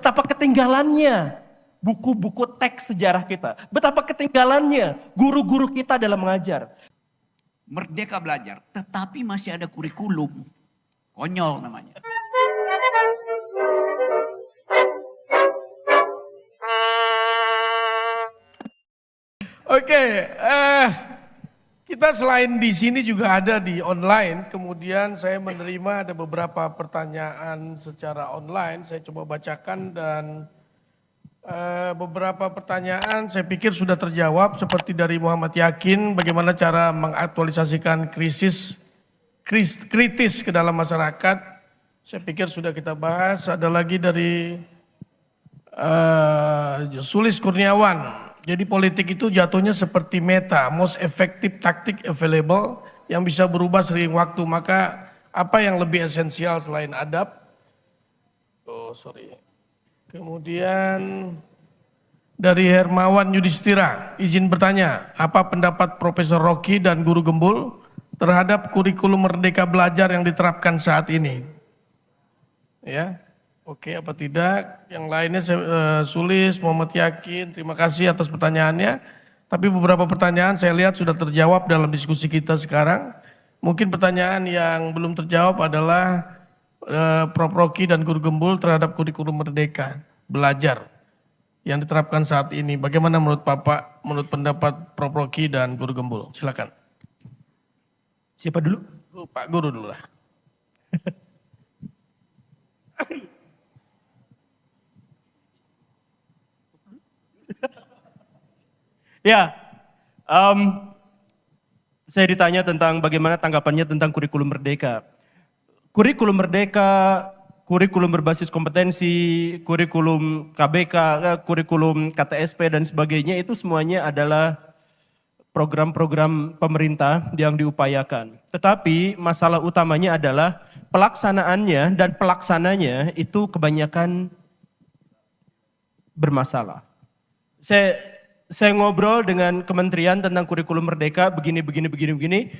betapa ketinggalannya buku-buku teks sejarah kita. Betapa ketinggalannya guru-guru kita dalam mengajar. Merdeka belajar, tetapi masih ada kurikulum. Konyol namanya. Oke, kita selain di sini juga ada di online, kemudian saya menerima ada beberapa pertanyaan secara online, saya coba bacakan dan beberapa pertanyaan saya pikir sudah terjawab seperti dari Muhammad Yakin, bagaimana cara mengaktualisasikan kritis ke dalam masyarakat, saya pikir sudah kita bahas. Ada lagi dari Sulis Kurniawan. Jadi politik itu jatuhnya seperti meta, most effective tactic available yang bisa berubah sering waktu. Maka apa yang lebih esensial selain adab? Kemudian dari Hermawan Yudhistira, izin bertanya, apa pendapat Profesor Rocky dan Guru Gembul terhadap kurikulum Merdeka Belajar yang diterapkan saat ini? Ya. Oke, apa tidak? Yang lainnya Sulis, Muhammad Yakin, terima kasih atas pertanyaannya. Tapi beberapa pertanyaan saya lihat sudah terjawab dalam diskusi kita sekarang. Mungkin pertanyaan yang belum terjawab adalah Prof. Rocky dan Guru Gembul terhadap kurikulum Merdeka Belajar yang diterapkan saat ini. Bagaimana menurut Bapak, menurut pendapat Prof. Rocky dan Guru Gembul? Silakan. Siapa dulu? Pak Guru dulu lah. Ya, saya ditanya tentang bagaimana tanggapannya tentang kurikulum merdeka. Kurikulum merdeka, kurikulum berbasis kompetensi, kurikulum KBK, kurikulum KTSP dan sebagainya itu semuanya adalah program-program pemerintah yang diupayakan. Tetapi masalah utamanya adalah pelaksanaannya dan pelaksananya itu kebanyakan bermasalah. Saya ngobrol dengan kementerian tentang kurikulum merdeka begini,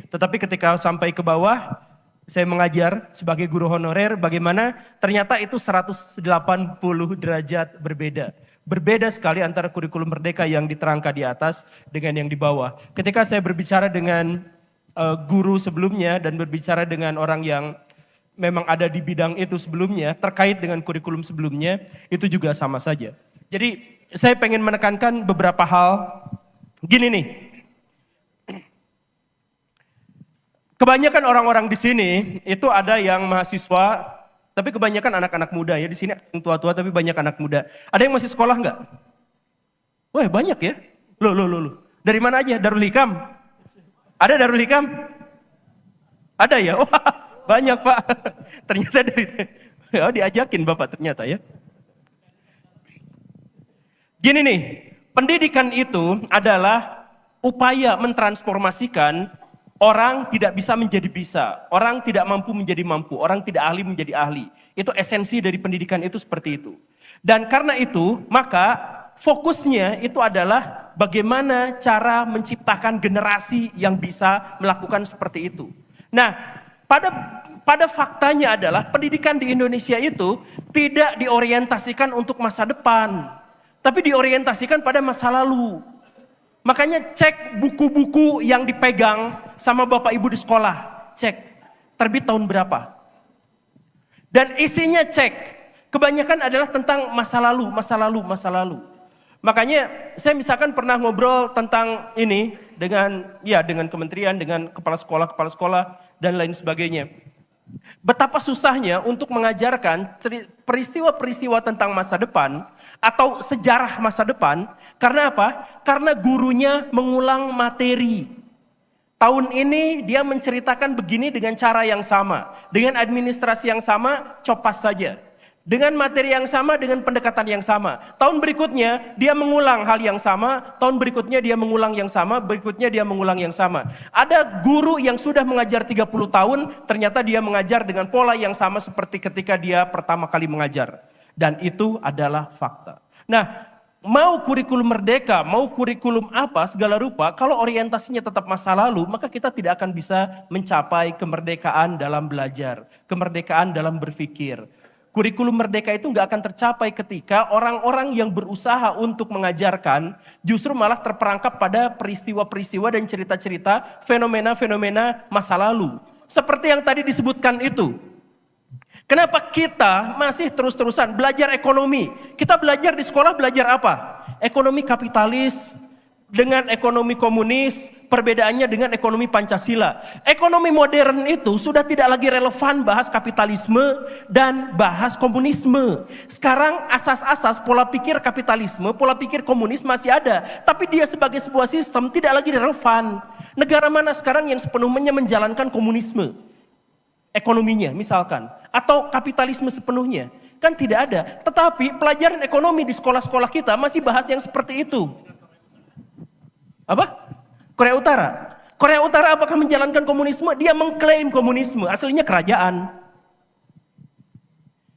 tetapi ketika sampai ke bawah, saya mengajar sebagai guru honorer bagaimana ternyata itu 180 derajat berbeda. Berbeda sekali antara kurikulum merdeka yang diterangkan di atas dengan yang di bawah. Ketika saya berbicara dengan guru sebelumnya dan berbicara dengan orang yang memang ada di bidang itu sebelumnya, terkait dengan kurikulum sebelumnya, itu juga sama saja. Jadi saya pengen menekankan beberapa hal. Gini nih, kebanyakan orang-orang di sini itu ada yang mahasiswa, tapi kebanyakan anak-anak muda ya. Di sini yang tua-tua tapi banyak anak muda. Ada yang masih sekolah nggak? Wah banyak ya. Loh. Dari mana aja? Darul Hikam? Ada Darul Hikam? Ada ya? Wah banyak Pak. Ternyata dari diajakin Bapak ternyata ya. Gini nih, pendidikan itu adalah upaya mentransformasikan orang tidak bisa menjadi bisa, orang tidak mampu menjadi mampu, orang tidak ahli menjadi ahli. Itu esensi dari pendidikan itu seperti itu. Dan karena itu, maka fokusnya itu adalah bagaimana cara menciptakan generasi yang bisa melakukan seperti itu. Nah, pada faktanya adalah pendidikan di Indonesia itu tidak diorientasikan untuk masa depan, tapi diorientasikan pada masa lalu. Makanya cek buku-buku yang dipegang sama Bapak Ibu di sekolah. Cek, terbit tahun berapa. Dan isinya cek, kebanyakan adalah tentang masa lalu. Makanya saya misalkan pernah ngobrol tentang ini dengan kementerian, dengan kepala sekolah dan lain sebagainya. Betapa susahnya untuk mengajarkan peristiwa-peristiwa tentang masa depan atau sejarah masa depan. Karena apa? Karena gurunya mengulang materi. Tahun ini dia menceritakan begini dengan cara yang sama. Dengan administrasi yang sama, copas saja. Dengan materi yang sama, dengan pendekatan yang sama. Tahun berikutnya dia mengulang hal yang sama, tahun berikutnya dia mengulang yang sama, berikutnya dia mengulang yang sama. Ada guru yang sudah mengajar 30 tahun, ternyata dia mengajar dengan pola yang sama seperti ketika dia pertama kali mengajar. Dan itu adalah fakta. Nah, mau kurikulum merdeka, mau kurikulum apa segala rupa, kalau orientasinya tetap masa lalu, maka kita tidak akan bisa mencapai kemerdekaan dalam belajar, kemerdekaan dalam berpikir. Kurikulum merdeka itu nggak akan tercapai ketika orang-orang yang berusaha untuk mengajarkan justru malah terperangkap pada peristiwa-peristiwa dan cerita-cerita fenomena-fenomena masa lalu. Seperti yang tadi disebutkan itu. Kenapa kita masih terus-terusan belajar ekonomi? Kita belajar di sekolah belajar apa? Ekonomi kapitalis dengan ekonomi komunis, perbedaannya dengan ekonomi Pancasila. Ekonomi modern itu sudah tidak lagi relevan bahas kapitalisme dan bahas komunisme. Sekarang asas-asas pola pikir kapitalisme, pola pikir komunis masih ada, tapi dia sebagai sebuah sistem tidak lagi relevan. Negara mana sekarang yang sepenuhnya menjalankan komunisme? Ekonominya misalkan, atau kapitalisme sepenuhnya, kan tidak ada. Tetapi pelajaran ekonomi di sekolah-sekolah kita masih bahas yang seperti itu. Apa? Korea Utara. Korea Utara apakah menjalankan komunisme? Dia mengklaim komunisme, aslinya kerajaan.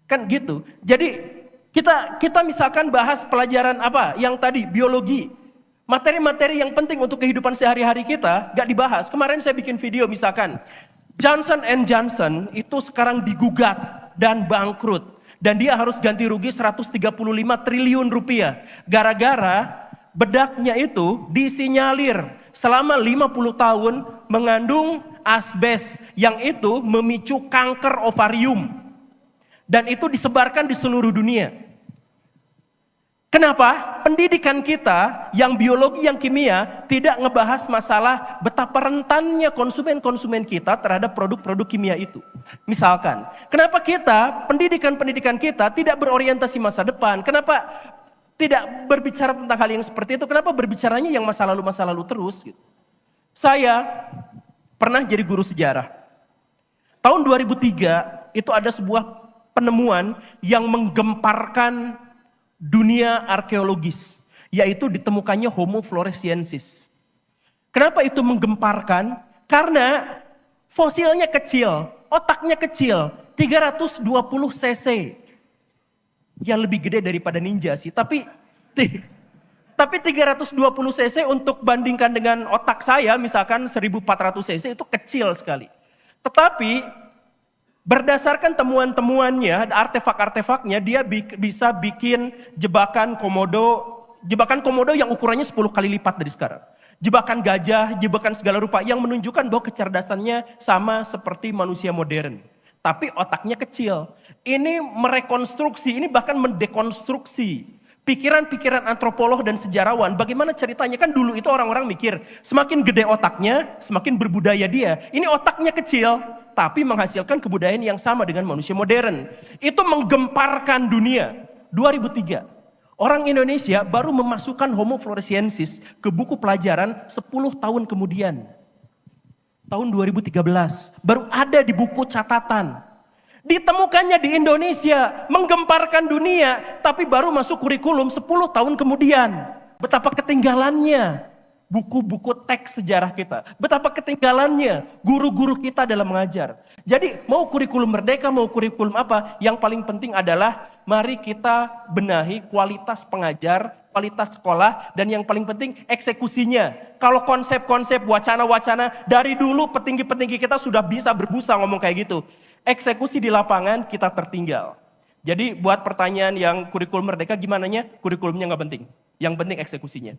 Kan gitu. Jadi kita misalkan bahas pelajaran apa? Yang tadi biologi. Materi-materi yang penting untuk kehidupan sehari-hari kita gak dibahas. Kemarin saya bikin video misalkan Johnson & Johnson itu sekarang digugat dan bangkrut. Dan dia harus ganti rugi 135 triliun rupiah. Gara-gara bedaknya itu disinyalir selama 50 tahun mengandung asbes yang itu memicu kanker ovarium. Dan itu disebarkan di seluruh dunia. Kenapa? Pendidikan kita yang biologi, yang kimia tidak ngebahas masalah betapa rentannya konsumen-konsumen kita terhadap produk-produk kimia itu. Misalkan, kenapa pendidikan kita tidak berorientasi masa depan? Kenapa tidak berbicara tentang hal yang seperti itu? Kenapa berbicaranya yang masa lalu terus? Gitu. Saya pernah jadi guru sejarah. Tahun 2003 itu ada sebuah penemuan yang menggemparkan dunia arkeologis, yaitu ditemukannya Homo floresiensis. Kenapa itu menggemparkan? Karena fosilnya kecil, otaknya kecil, 320 cc. Ya lebih gede daripada ninja sih, tapi 320 cc untuk bandingkan dengan otak saya misalkan 1400 cc itu kecil sekali. Tetapi berdasarkan temuan-temuannya, artefak-artefaknya, dia bisa bikin jebakan komodo yang ukurannya 10 kali lipat dari sekarang. Jebakan gajah, jebakan segala rupa yang menunjukkan bahwa kecerdasannya sama seperti manusia modern. Tapi otaknya kecil. Ini merekonstruksi, ini bahkan mendekonstruksi pikiran-pikiran antropolog dan sejarawan. Bagaimana ceritanya? Kan dulu itu orang-orang mikir, semakin gede otaknya, semakin berbudaya dia. Ini otaknya kecil, tapi menghasilkan kebudayaan yang sama dengan manusia modern. Itu menggemparkan dunia. 2003, orang Indonesia baru memasukkan Homo floresiensis ke buku pelajaran 10 tahun kemudian. Tahun 2013, baru ada di buku catatan. Ditemukannya di Indonesia, menggemparkan dunia, tapi baru masuk kurikulum 10 tahun kemudian. Betapa ketinggalannya buku-buku teks sejarah kita. Betapa ketinggalannya guru-guru kita dalam mengajar. Jadi mau kurikulum merdeka, mau kurikulum apa, yang paling penting adalah mari kita benahi kualitas pengajar, kualitas sekolah, dan yang paling penting eksekusinya. Kalau konsep-konsep, wacana-wacana, dari dulu petinggi-petinggi kita sudah bisa berbusa ngomong kayak gitu. Eksekusi di lapangan kita tertinggal. Jadi buat pertanyaan yang kurikulum merdeka gimana nya? Kurikulumnya nggak penting. Yang penting eksekusinya.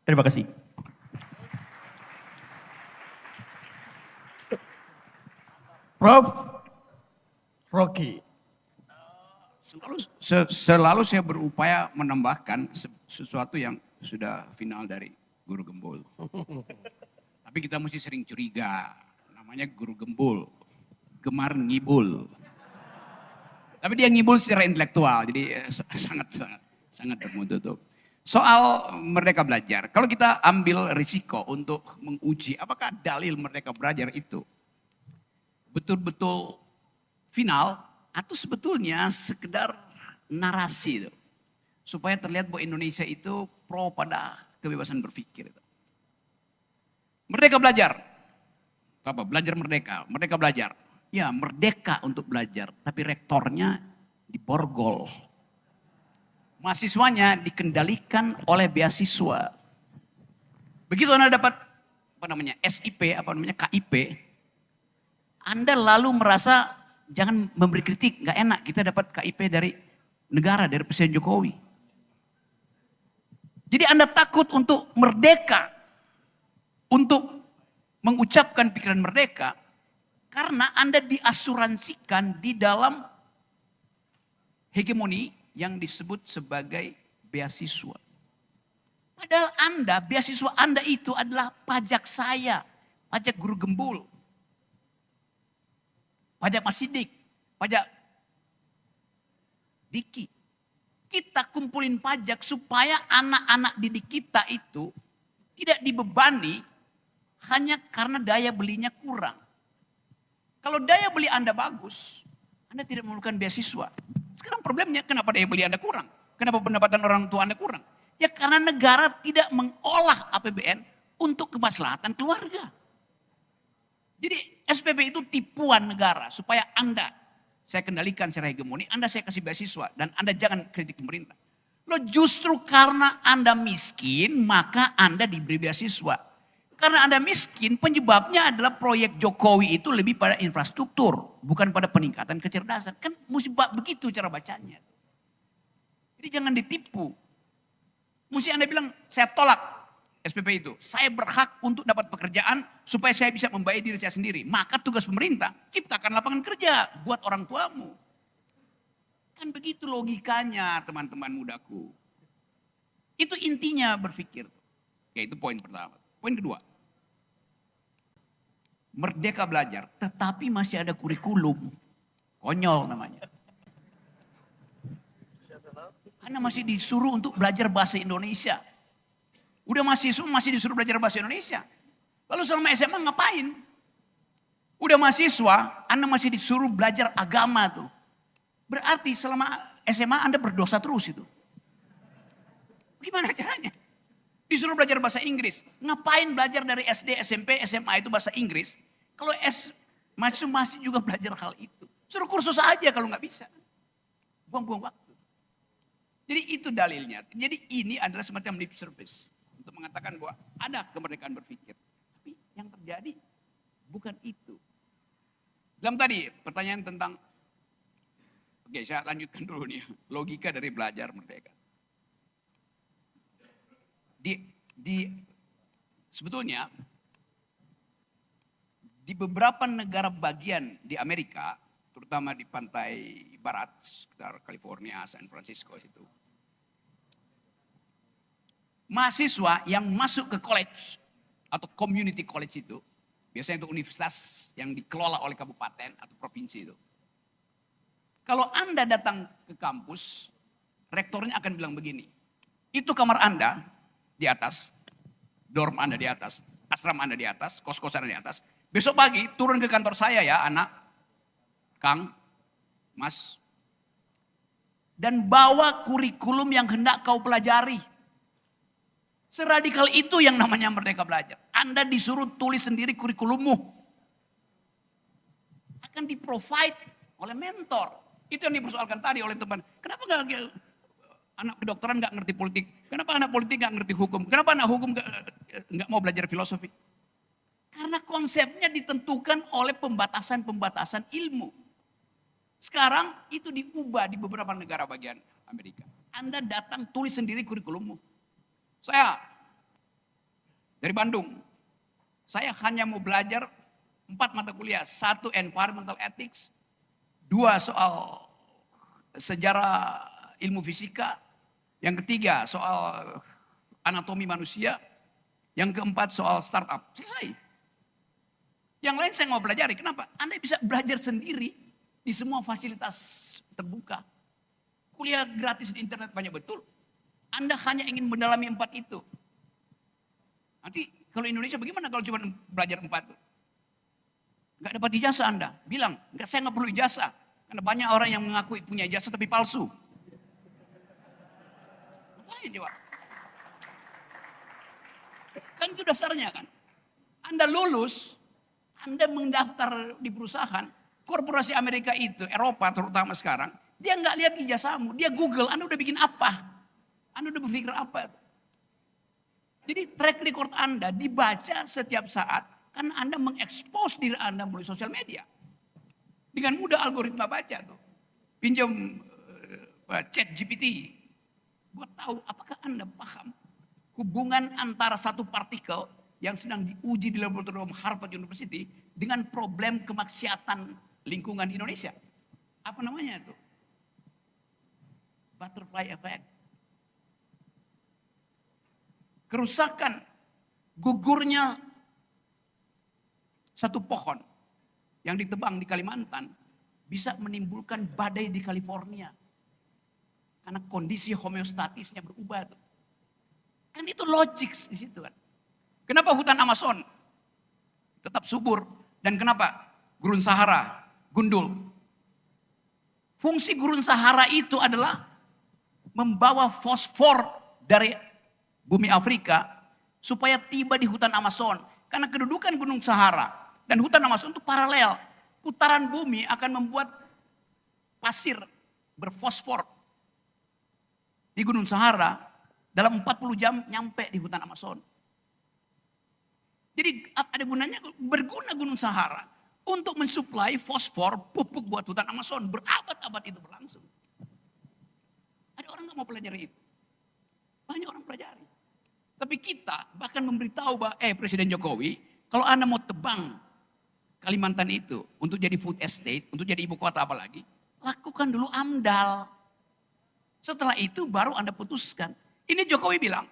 Terima kasih. Prof. Rocky. Selalu saya berupaya menambahkan sesuatu yang sudah final dari Guru Gembul. Tapi kita mesti sering curiga. Namanya Guru Gembul. Gemar ngibul. Tapi dia ngibul secara intelektual, jadi sangat tertutup. Soal Merdeka Belajar, kalau kita ambil risiko untuk menguji apakah dalil Merdeka Belajar itu betul-betul final atau sebetulnya sekedar narasi itu, supaya terlihat bahwa Indonesia itu pro pada kebebasan berpikir. Merdeka Belajar, apa? Belajar merdeka, Merdeka Belajar. Ya merdeka untuk belajar, tapi rektornya diborgol. Mahasiswanya dikendalikan oleh beasiswa. Begitu Anda dapat SIP, KIP, Anda lalu merasa jangan memberi kritik, nggak enak. Kita dapat KIP dari negara, dari Presiden Jokowi. Jadi Anda takut untuk merdeka, untuk mengucapkan pikiran merdeka, karena Anda diasuransikan di dalam hegemoni yang disebut sebagai beasiswa. Padahal Anda, beasiswa Anda itu adalah pajak saya, pajak Guru Gembul, pajak Mas Sidik, pajak Diki. Kita kumpulin pajak supaya anak-anak didik kita itu tidak dibebani hanya karena daya belinya kurang. Kalau daya beli Anda bagus, Anda tidak memerlukan beasiswa. Sekarang problemnya kenapa daya beli Anda kurang? Kenapa pendapatan orang tua Anda kurang? Ya karena negara tidak mengolah APBN untuk kemaslahatan keluarga. Jadi SPP itu tipuan negara supaya Anda, saya kendalikan secara hegemoni, Anda saya kasih beasiswa dan Anda jangan kritik pemerintah. Lo justru karena Anda miskin maka Anda diberi beasiswa. Karena Anda miskin penyebabnya adalah proyek Jokowi itu lebih pada infrastruktur. Bukan pada peningkatan kecerdasan. Kan musibah begitu cara bacanya. Jadi jangan ditipu. Mesti Anda bilang saya tolak SPP itu. Saya berhak untuk dapat pekerjaan supaya saya bisa membayar diri saya sendiri. Maka tugas pemerintah ciptakan lapangan kerja buat orang tuamu. Kan begitu logikanya teman-teman mudaku. Itu intinya berpikir. Ya itu poin pertama. Poin kedua. Merdeka belajar tetapi masih ada kurikulum. Konyol namanya. Anda masih disuruh untuk belajar bahasa Indonesia. Udah mahasiswa masih disuruh belajar bahasa Indonesia. Lalu selama SMA ngapain? Udah mahasiswa, Anda masih disuruh belajar agama tuh. Berarti selama SMA Anda berdosa terus itu. Gimana caranya? Disuruh belajar bahasa Inggris. Ngapain belajar dari SD, SMP, SMA itu bahasa Inggris? Kalau masih juga belajar hal itu. Suruh kursus aja kalau nggak bisa. Buang-buang waktu. Jadi itu dalilnya. Jadi ini adalah semacam lip service. Untuk mengatakan bahwa ada kemerdekaan berpikir. Tapi yang terjadi bukan itu. Dalam tadi pertanyaan tentang, oke saya lanjutkan dulu nih. Logika dari belajar merdeka. Sebetulnya di beberapa negara bagian di Amerika, terutama di pantai barat, sekitar California, San Francisco itu, mahasiswa yang masuk ke college atau community college itu, biasanya itu universitas yang dikelola oleh kabupaten atau provinsi itu. Kalau Anda datang ke kampus, rektornya akan bilang begini, itu kamar Anda di atas, dorm Anda di atas, asrama Anda di atas, kos-kosan Anda di atas. Besok pagi turun ke kantor saya ya anak, Kang, Mas. Dan bawa kurikulum yang hendak kau pelajari. Seradikal itu yang namanya merdeka belajar. Anda disuruh tulis sendiri kurikulummu. Akan di-provide oleh mentor. Itu yang dipersoalkan tadi oleh teman. Kenapa gak anak kedokteran gak ngerti politik? Kenapa anak politik gak ngerti hukum? Kenapa anak hukum gak mau belajar filosofi? Karena konsepnya ditentukan oleh pembatasan-pembatasan ilmu. Sekarang itu diubah di beberapa negara bagian Amerika. Anda datang tulis sendiri kurikulummu. Saya dari Bandung. Saya hanya mau belajar 4 mata kuliah. 1 environmental ethics. 2 soal sejarah ilmu fisika. Yang ketiga soal anatomi manusia. Yang keempat soal startup. Selesai. Yang lain saya mau pelajari. Kenapa? Anda bisa belajar sendiri di semua fasilitas terbuka. Kuliah gratis di internet banyak betul. Anda hanya ingin mendalami 4 itu. Nanti kalau Indonesia bagaimana kalau cuma belajar 4 itu? Gak dapat ijazah Anda. Bilang, saya gak perlu ijazah. Karena banyak orang yang mengaku punya ijazah tapi palsu. Ngapain coba? Kan itu dasarnya kan. Anda lulus, Anda mendaftar di perusahaan, korporasi Amerika itu, Eropa terutama sekarang, dia nggak lihat ijazahmu, dia Google, Anda udah bikin apa? Anda udah berpikir apa? Jadi track record Anda dibaca setiap saat, karena Anda mengekspos diri Anda melalui sosial media. Dengan mudah algoritma baca tuh. Pinjam chat GPT. Buat tahu apakah Anda paham hubungan antara satu partikel yang sedang diuji di laboratorium Harvard University dengan problem kemaksiatan lingkungan di Indonesia. Apa namanya itu? Butterfly effect. Kerusakan, gugurnya satu pohon yang ditebang di Kalimantan bisa menimbulkan badai di California. Karena kondisi homeostatisnya berubah tuh. Kan itu logik di situ kan. Kenapa hutan Amazon tetap subur dan kenapa gurun Sahara gundul? Fungsi gurun Sahara itu adalah membawa fosfor dari bumi Afrika supaya tiba di hutan Amazon. Karena kedudukan gunung Sahara dan hutan Amazon itu paralel. Putaran bumi akan membuat pasir berfosfor di gunung Sahara dalam 40 jam nyampe di hutan Amazon. Jadi ada gunanya, berguna gunung Sahara untuk mensuplai fosfor pupuk buat hutan Amazon. Berabad-abad itu berlangsung. Ada orang nggak mau pelajari itu? Banyak orang pelajari. Tapi kita bahkan memberitahu bahwa Presiden Jokowi, kalau Anda mau tebang Kalimantan itu untuk jadi food estate, untuk jadi ibu kota apalagi, lakukan dulu AMDAL. Setelah itu baru Anda putuskan. Ini Jokowi bilang,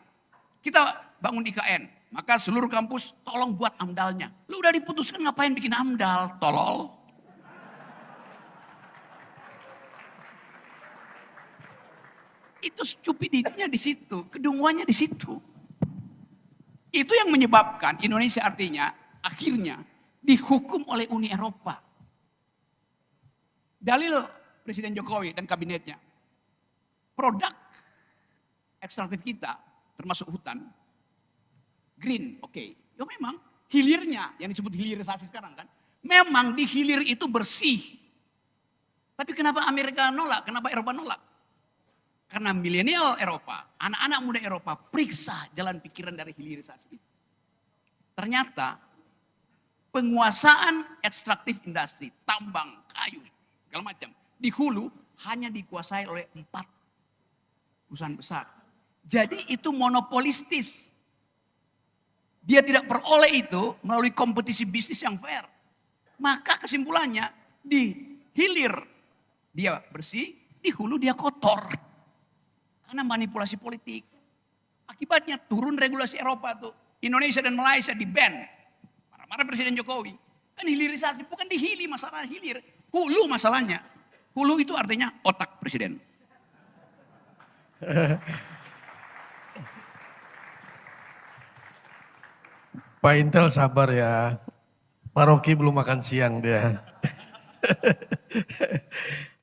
kita bangun IKN, maka seluruh kampus tolong buat AMDALnya. Lu udah diputuskan ngapain bikin AMDAL, tolol. Itu stupidity-nya di situ, kedunguannya di situ. Itu yang menyebabkan Indonesia artinya akhirnya dihukum oleh Uni Eropa. Dalil Presiden Jokowi dan kabinetnya. Produk ekstraktif kita termasuk hutan green, oke. Ya memang hilirnya yang disebut hilirisasi sekarang kan. Memang di hilir itu bersih. Tapi kenapa Amerika nolak? Kenapa Eropa nolak? Karena milenial Eropa, anak-anak muda Eropa periksa jalan pikiran dari hilirisasi itu. Ternyata penguasaan ekstraktif industri, tambang, kayu, segala macam. Di hulu hanya dikuasai oleh 4 perusahaan besar. Jadi itu monopolistis. Dia tidak peroleh itu melalui kompetisi bisnis yang fair. Maka kesimpulannya di hilir dia bersih, di hulu dia kotor. Karena manipulasi politik. Akibatnya turun regulasi Eropa tuh. Indonesia dan Malaysia di-ban. Marah-marah Presiden Jokowi. Kan hilirisasi, bukan di hili masalah hilir. Hulu masalahnya. Hulu itu artinya otak Presiden. Pak Intel sabar ya. Pak Rocky belum makan siang dia.